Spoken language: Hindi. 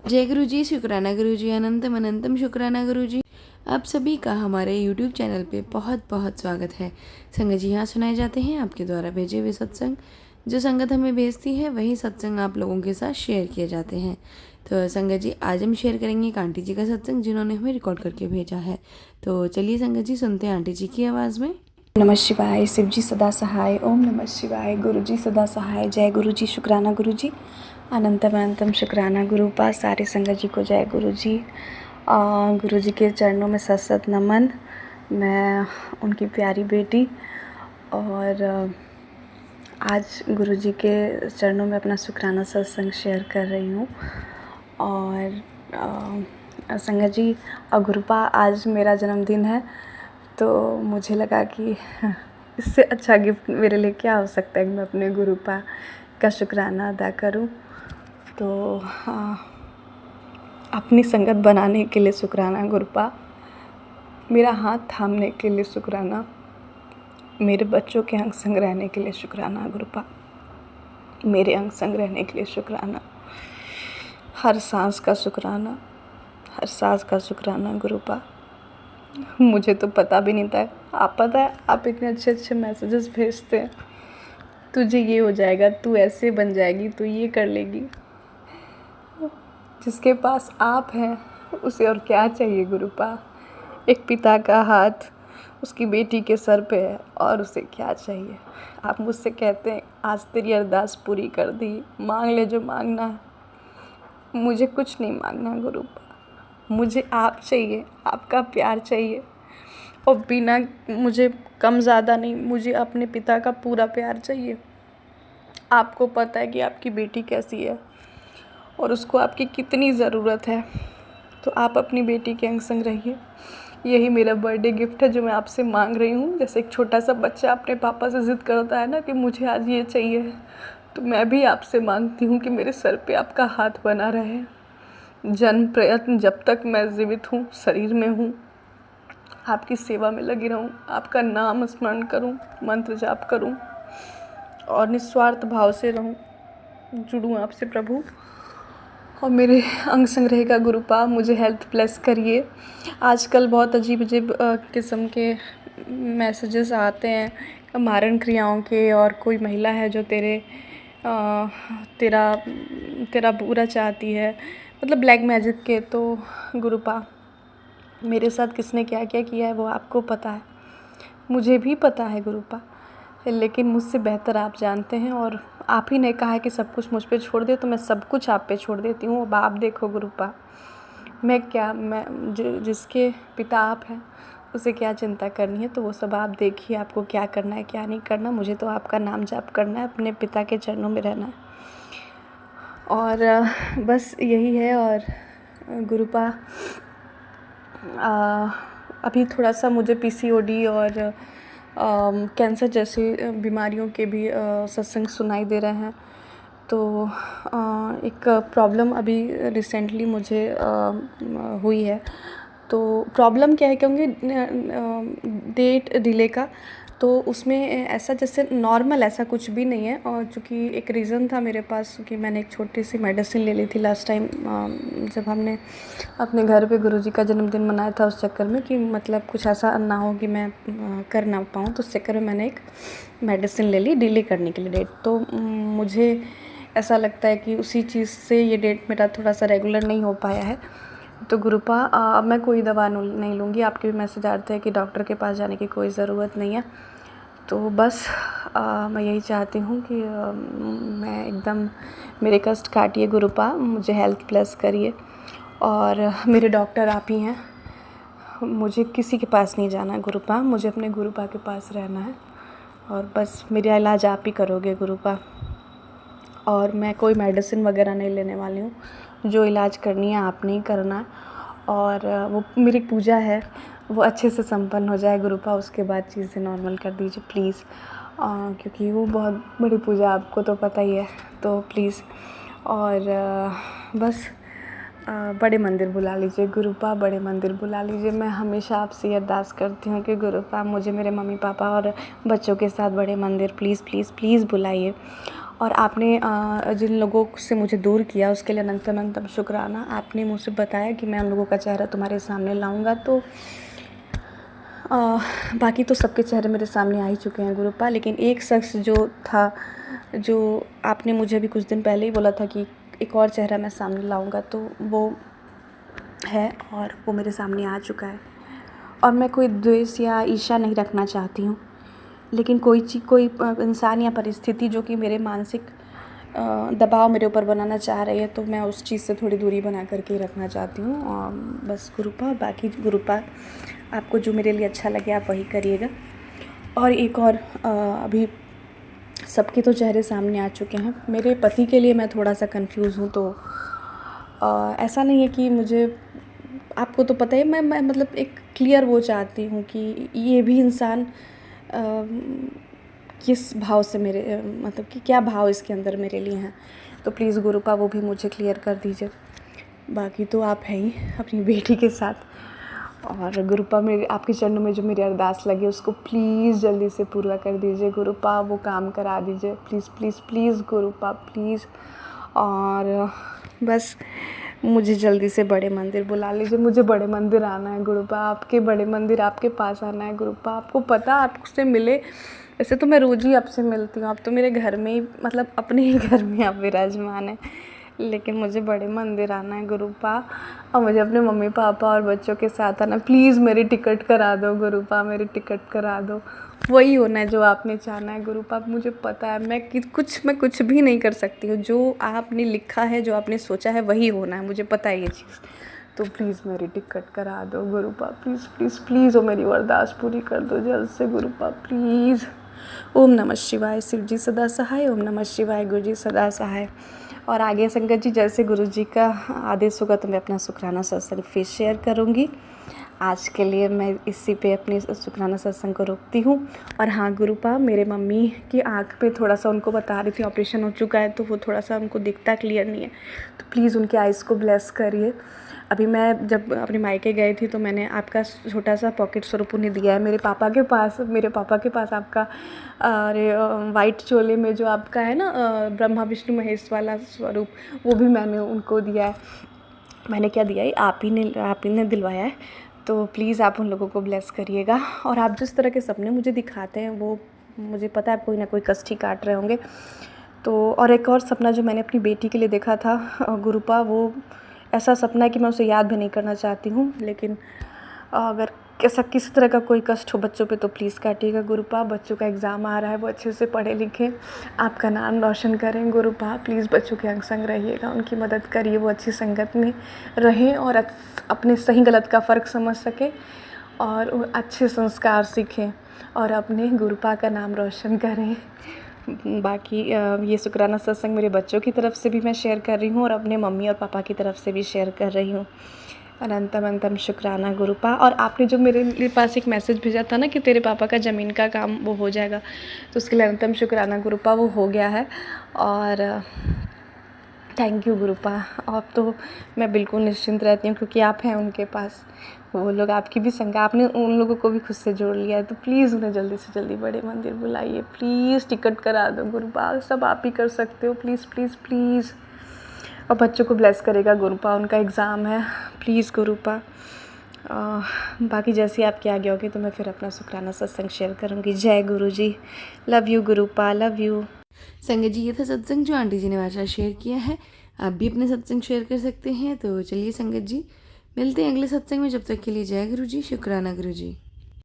जय गुरु जी, शुक्राना गुरु जी, अनंतम अनंतम शुक्राना गुरु जी। आप सभी का हमारे YouTube चैनल पे बहुत बहुत स्वागत है। संगत जी, यहाँ सुनाए जाते हैं आपके द्वारा भेजे हुए सत्संग। जो संगत हमें भेजती है वही सत्संग आप लोगों के साथ शेयर किए जाते हैं। तो संगत जी, आज हम शेयर करेंगे एक आंटी जी का सत्संग जिन्होंने हमें रिकॉर्ड करके भेजा है। तो चलिए संगत जी, सुनते हैं आंटी जी की आवाज़ में। नमः शिवाय। शिव जी सदा सहाय। ओम नमः शिवाय। गुरु जी सदा सहाय। जय गुरु जी, शुक्राना गुरु जी, अनंतम अनंतम शुक्राना गुरु पा। सारे संगत जी को जय गुरु जी। गुरु जी के चरणों में सत सत नमन। मैं उनकी प्यारी बेटी और आज गुरु जी के चरणों में अपना शुक्राना सत्संग शेयर कर रही हूँ। और संगत जी, गुरुपा, आज मेरा जन्मदिन है, तो मुझे लगा कि इससे अच्छा गिफ्ट मेरे लिए क्या हो सकता है कि मैं अपने गुरुपा का शुक्राना अदा करूं। तो अपनी संगत बनाने के लिए शुक्राना गुरुपा, मेरा हाथ थामने के लिए शुक्राना, मेरे बच्चों के अंग संग रहने के लिए शुक्राना गुरुपा, मेरे अंग संग रहने के लिए शुक्राना, हर सांस का शुक्राना, हर सांस का शुक्राना गुरुपा। मुझे तो पता भी नहीं था, आप पता है, आप इतने अच्छे अच्छे मैसेजेस भेजते हैं, तुझे ये हो जाएगा, तू ऐसे बन जाएगी, तू ये कर लेगी। जिसके पास आप हैं उसे और क्या चाहिए गुरुपा। एक पिता का हाथ उसकी बेटी के सर पे है और उसे क्या चाहिए। आप मुझसे कहते हैं आज तेरी अरदास पूरी कर दी, मांग ले जो मांगना है। मुझे कुछ नहीं मांगना गुरुपा, मुझे आप चाहिए, आपका प्यार चाहिए, और बिना मुझे कम ज़्यादा नहीं, मुझे अपने पिता का पूरा प्यार चाहिए। आपको पता है कि आपकी बेटी कैसी है और उसको आपकी कितनी ज़रूरत है, तो आप अपनी बेटी के अंग संग रहिए। यही मेरा बर्थडे गिफ्ट है जो मैं आपसे मांग रही हूँ। जैसे एक छोटा सा बच्चा अपने पापा से ज़िद करता है ना कि मुझे आज ये चाहिए, तो मैं भी आपसे मांगती हूँ कि मेरे सर पे आपका हाथ बना रहे। जन्म प्रयत्न जब तक मैं जीवित हूँ, शरीर में हूँ, आपकी सेवा में लगी रहूँ, आपका नाम स्मरण करूँ, मंत्र जाप करूँ और निस्वार्थ भाव से रहूँ, जुड़ूँ आपसे प्रभु। और मेरे अंग संग रहेगा गुरुपा, मुझे हेल्थ ब्लेस करिए। आजकल बहुत अजीब अजीब किस्म के मैसेजेस आते हैं मारण क्रियाओं के, और कोई महिला है जो तेरा बुरा चाहती है, मतलब ब्लैक मैजिक के। तो गुरुपा, मेरे साथ किसने क्या क्या किया है वो आपको पता है, मुझे भी पता है गुरुपा, लेकिन मुझसे बेहतर आप जानते हैं। और आप ही ने कहा है कि सब कुछ मुझ पे छोड़ दे, तो मैं सब कुछ आप पे छोड़ देती हूँ। अब आप देखो गुरुपा, मैं जिसके पिता आप हैं उसे क्या चिंता करनी है, तो वो सब आप देखिए, आपको क्या करना है क्या नहीं करना। मुझे तो आपका नाम जाप करना है, अपने पिता के चरणों में रहना है, और बस यही है। और गुरुपा, अभी थोड़ा सा मुझे पीसीओडी और कैंसर जैसी बीमारियों के भी सत्संग सुनाई दे रहे हैं। तो एक प्रॉब्लम अभी रिसेंटली मुझे हुई है। तो प्रॉब्लम क्या है, क्योंकि डेट डिले का, तो उसमें ऐसा जैसे नॉर्मल ऐसा कुछ भी नहीं है। और चूँकि एक रीज़न था मेरे पास कि मैंने एक छोटी सी मेडिसिन ले ली थी लास्ट टाइम, जब हमने अपने घर पे गुरुजी का जन्मदिन मनाया था, उस चक्कर में कि मतलब कुछ ऐसा ना हो कि मैं कर ना पाऊँ, तो उस चक्कर में मैंने एक मेडिसिन ले ली डिले करने के लिए डेट। तो मुझे ऐसा लगता है कि उसी चीज़ से ये डेट मेरा थोड़ा सा रेगुलर नहीं हो पाया है। तो गुरुपा, अब मैं कोई दवा नहीं लूँगी। आपके भी मैसेज आते हैं कि डॉक्टर के पास जाने की कोई ज़रूरत नहीं है। तो बस मैं यही चाहती हूँ कि मैं एकदम मेरे कष्ट काटिए गुरुपा, मुझे हेल्थ ब्लेस करिए। और मेरे डॉक्टर आप ही हैं, मुझे किसी के पास नहीं जाना गुरुपा, मुझे अपने गुरुपा के पास रहना है, और बस मेरा इलाज आप ही करोगे गुरुपा। और मैं कोई मेडिसिन वगैरह नहीं लेने वाली हूँ, जो इलाज करनी है आपने ही करना है। और वो मेरी पूजा है वो अच्छे से संपन्न हो जाए गुरुपा, उसके बाद चीज़ें नॉर्मल कर दीजिए प्लीज़, क्योंकि वो बहुत बड़ी पूजा, आपको तो पता ही है। तो प्लीज़, और बस बड़े मंदिर बुला लीजिए गुरुपा, बड़े मंदिर बुला लीजिए। मैं हमेशा आपसे अरदास करती हूँ कि गुरुपा मुझे मेरे मम्मी पापा और बच्चों के साथ बड़े मंदिर प्लीज़ प्लीज़ प्लीज़ बुलाइए। और आपने जिन लोगों से मुझे दूर किया उसके लिए अनंतम अनंतम शुक्राना। आपने मुझसे बताया कि मैं उन लोगों का चेहरा तुम्हारे सामने लाऊंगा, तो बाकी तो सबके चेहरे मेरे सामने आ ही चुके हैं गुरुपा, लेकिन एक शख्स जो था, जो आपने मुझे भी कुछ दिन पहले ही बोला था कि एक और चेहरा मैं सामने लाऊंगा, तो वो है और वो मेरे सामने आ चुका है। और मैं कोई द्वेष या ईर्ष्या नहीं रखना चाहती हूँ, लेकिन कोई इंसान या परिस्थिति जो कि मेरे मानसिक दबाव मेरे ऊपर बनाना चाह रही है, तो मैं उस चीज़ से थोड़ी दूरी बना करके ही रखना चाहती हूँ। बस गुरुपा, बाकी गुरुपा आपको जो मेरे लिए अच्छा लगे आप वही करिएगा। और एक और अभी सबके तो चेहरे सामने आ चुके हैं, मेरे पति के लिए मैं थोड़ा सा कंफ्यूज हूँ। तो ऐसा नहीं है कि मुझे, आपको तो पता ही, मैं मतलब एक क्लियर वो चाहती हूँ कि ये भी इंसान किस भाव से मेरे मतलब कि क्या भाव इसके अंदर मेरे लिए हैं। तो प्लीज़ गुरुपा वो भी मुझे क्लियर कर दीजिए। बाकी तो आप हैं ही अपनी बेटी के साथ। और गुरुपा मेरे आपके चरणों में जो मेरी अरदास लगी उसको प्लीज़ जल्दी से पूरा कर दीजिए गुरुपा, वो काम करा दीजिए प्लीज़ प्लीज़ प्लीज़ गुरुपा प्लीज़। और बस मुझे जल्दी से बड़े मंदिर बुला लीजिए, मुझे बड़े मंदिर आना है गुरुपा, आपके बड़े मंदिर आपके पास आना है गुरुपा। आपको पता आपसे मिले, वैसे तो मैं रोज़ ही आपसे मिलती हूँ, आप तो मेरे घर में ही मतलब अपने ही घर में आप विराजमान हैं, लेकिन मुझे बड़े मंदिर आना है गुरुपा। और मुझे अपने मम्मी पापा और बच्चों के साथ आना, प्लीज़ मेरी टिकट करा दो गुरुपा, मेरी टिकट करा दो। वही होना है जो आपने चाहना है गुरुपा। मुझे पता है मैं कुछ भी नहीं कर सकती हूँ, जो आपने लिखा है, जो आपने सोचा है वही होना है, मुझे पता है ये चीज़। तो प्लीज़ मेरी टिकट करा दो गुरुपा, प्लीज़ प्लीज़ प्लीज़, और मेरी अरदास पूरी कर दो जल्द से गुरुपा प्लीज़। ओम नमः शिवाय, शिव जी सदा सहाय। ओम नमः शिवाय, गुरु जी सदा सहाय। और आगे संगत जी जैसे गुरु जी का आदेश होगा तो मैं अपना शुक्राना सत्संग फिर शेयर करूँगी। आज के लिए मैं इसी पे अपने शुक्राना सत्संग को रोकती हूँ। और हाँ गुरुपा, मेरे मम्मी की आँख पे थोड़ा सा, उनको बता रही थी ऑपरेशन हो चुका है, तो वो थोड़ा सा उनको दिखता क्लियर नहीं है, तो प्लीज़ उनके आइज़ को ब्लेस करिए। अभी मैं जब अपने मायके गई थी तो मैंने आपका छोटा सा पॉकेट स्वरूप उन्हें दिया है। मेरे पापा के पास आपका अरे वाइट चोले में जो आपका है ना ब्रह्मा विष्णु महेश वाला स्वरूप, वो भी मैंने उनको दिया है। मैंने क्या दिया है, आप ही ने दिलवाया है। तो प्लीज़ आप उन लोगों को ब्लेस करिएगा। और आप जिस तरह के सपने मुझे दिखाते हैं वो मुझे पता है आप कोई ना कोई कष्ट ही काट रहे होंगे। तो और एक और सपना जो मैंने अपनी बेटी के लिए देखा था गुरुपा, वो ऐसा सपना है कि मैं उसे याद भी नहीं करना चाहती हूँ, लेकिन अगर ऐसा किसी तरह का कोई कष्ट हो बच्चों पे तो प्लीज़ काटिएगा गुरुपा। बच्चों का एग्ज़ाम आ रहा है, वो अच्छे से पढ़े लिखें, आपका नाम रोशन करें गुरुपा। प्लीज़ बच्चों के अंग संग रहिएगा, उनकी मदद करिए, वो अच्छी संगत में रहें और अपने सही गलत का फ़र्क समझ सकें और अच्छे संस्कार सीखें और अपने गुरुपा का नाम रोशन करें। बाकी ये शुक्राना सत्संग मेरे बच्चों की तरफ से भी मैं शेयर कर रही हूँ और अपने मम्मी और पापा की तरफ से भी शेयर कर रही हूँ। अनंतम अनंतम शुक्राना गुरुपा। और आपने जो मेरे पास एक मैसेज भेजा था ना कि तेरे पापा का ज़मीन का काम वो हो जाएगा, तो उसके लिए अनंतम शुक्राना गुरुपा, वो हो गया है। और थैंक यू गुरुपा। अब तो मैं बिल्कुल निश्चिंत रहती हूँ क्योंकि आप हैं उनके पास, वो लोग आपकी भी संग, आपने उन लोगों को भी खुद से जोड़ लिया है। तो प्लीज़ उन्हें जल्दी से जल्दी बड़े मंदिर बुलाइए, प्लीज़ टिकट करा दो गुरुपा, सब आप ही कर सकते हो, प्लीज़ प्लीज़ प्लीज़। और बच्चों को ब्लेस करेगा गुरुपा, उनका एग्ज़ाम है, प्लीज़ गुरुपा। बाकी जैसे आपके आगे होगी तो मैं फिर अपना शुक्राना सत्संग शेयर करूँगी। जय गुरु जी, लव यू गुरुपा, लव यू। संगत जी, ये था सत्संग जो आंटी जी ने हमारे साथ शेयर किया है। आप भी अपने सत्संग शेयर कर सकते हैं। तो चलिए संगत जी, मिलते हैं अगले सत्संग में। जब तक के लिए जय गुरु जी, शुक्राना गुरु जी।